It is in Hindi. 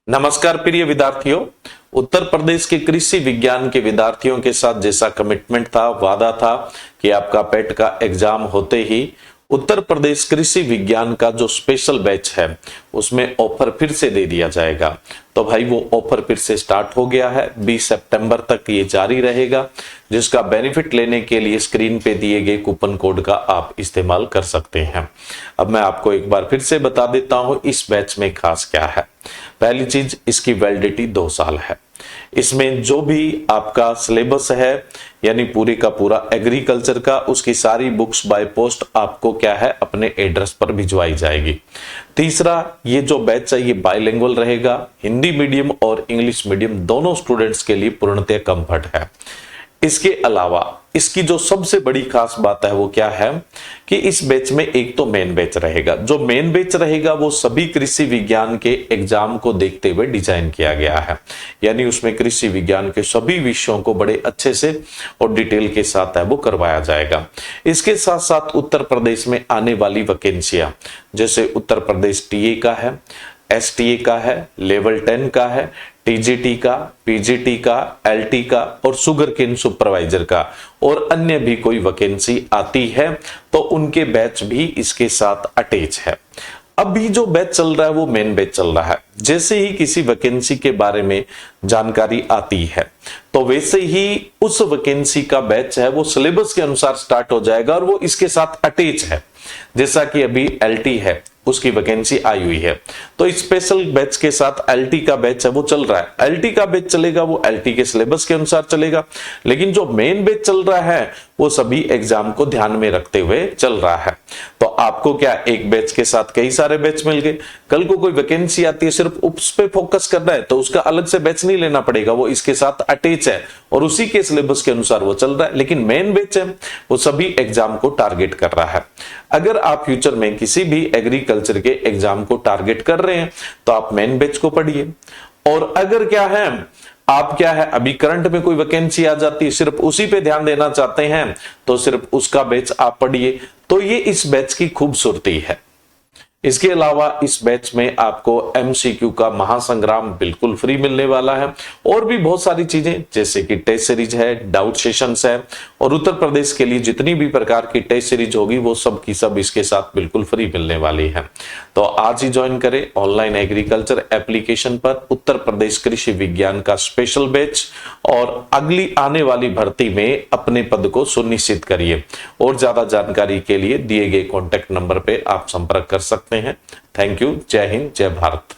नमस्कार प्रिय विद्यार्थियों। उत्तर प्रदेश के कृषि विज्ञान के विद्यार्थियों के साथ जैसा कमिटमेंट था, वादा था कि आपका पेट का एग्जाम होते ही उत्तर प्रदेश कृषि विज्ञान का जो स्पेशल बैच है उसमें ऑफर फिर से दे दिया जाएगा। तो भाई वो ऑफर फिर से स्टार्ट हो गया है। 20 सितंबर तक ये जारी रहेगा, जिसका बेनिफिट लेने के लिए स्क्रीन पे दिए गए कूपन कोड का आप इस्तेमाल कर सकते हैं। अब मैं आपको एक बार फिर से बता देता हूं इस बैच में खास क्या है। पहली चीज, इसकी वैलिडिटी 2 साल है। इसमें जो भी आपका सिलेबस है यानी पूरे का पूरा एग्रीकल्चर का, उसकी सारी बुक्स बाय पोस्ट आपको क्या है अपने एड्रेस पर भिजवाई जाएगी। तीसरा, ये जो बैच है ये बाइलिंगुअल रहेगा, हिंदी मीडियम और इंग्लिश मीडियम दोनों स्टूडेंट्स के लिए पूर्णतः कंफर्ट है। इसके अलावा इसकी जो सबसे बड़ी खास बात है वो क्या है कि इस बैच में एक तो मेन बैच रहेगा। जो मेन बैच रहेगा वो सभी कृषि विज्ञान के एग्जाम को देखते हुए डिजाइन किया गया है, यानी उसमें कृषि विज्ञान के सभी विषयों को बड़े अच्छे से और डिटेल के साथ है वो करवाया जाएगा। इसके साथ साथ उत्तर प्रदेश में आने वाली वैकेंसियां, जैसे उत्तर प्रदेश टीए का है, एसटीए का है, लेवल 10 का है, टीजीटी का, पीजीटी का, एलटी का और शुगर केन सुपरवाइजर का, और अन्य भी कोई वैकेंसी आती है तो उनके बैच भी इसके साथ अटैच है। अभी जो बैच चल रहा है वो मेन बैच चल रहा है। जैसे ही किसी वैकेंसी के बारे में जानकारी आती है तो वैसे ही उस वैकेंसी का बैच है वो सिलेबस के अनुसार स्टार्ट हो जाएगा और वो इसके साथ अटैच है। जैसा कि अभी एलटी है, उसकी वैकेंसी आई हुई है तो स्पेशल बैच के साथ एलटी का बैच है वो चल रहा है। एलटी का बैच चलेगा वो एलटी के सिलेबस के अनुसार चलेगा, लेकिन जो मेन बैच चल रहा है वो सभी एग्जाम को ध्यान में रखते हुए चल रहा है। तो आपको क्या एक बैच के साथ कई सारे बैच मिल गए, कल को कोई वैकेंसी आती है सिर्फ उस पे फोकस करना है तो उसका अलग से बैच नहीं लेना पड़ेगा, वो इसके साथ अटैच है और उसी के सिलेबस के अनुसार वो चल रहा है। लेकिन मेन बैच है वो सभी एग्जाम को टारगेट कर रहा है। अगर आप फ्यूचर में किसी भी एग्रीकल्चर के एग्जाम को टारगेट कर रहे हैं तो आप मेन बैच को पढ़िए, और अगर क्या है आप क्या है अभी करंट में कोई वैकेंसी आ जाती है सिर्फ उसी पे ध्यान देना चाहते हैं तो सिर्फ उसका बैच आप पढ़िए। तो ये इस बैच की खूबसूरती है। इसके अलावा इस बैच में आपको एमसीक्यू का महासंग्राम बिल्कुल फ्री मिलने वाला है, और भी बहुत सारी चीजें जैसे कि टेस्ट सीरीज है, डाउट सेशंस है, और उत्तर प्रदेश के लिए जितनी भी प्रकार की टेस्ट सीरीज होगी वो सब की सब इसके साथ बिल्कुल फ्री मिलने वाली है। तो आज ही ज्वाइन करें ऑनलाइन एग्रीकल्चर एप्लीकेशन पर उत्तर प्रदेश कृषि विज्ञान का स्पेशल बैच, और अगली आने वाली भर्ती में अपने पद को सुनिश्चित करिए। और ज्यादा जानकारी के लिए दिए गए कॉन्टैक्ट नंबर पे आप संपर्क कर सकते हैं। Thank you. जय हिंद, जय भारत।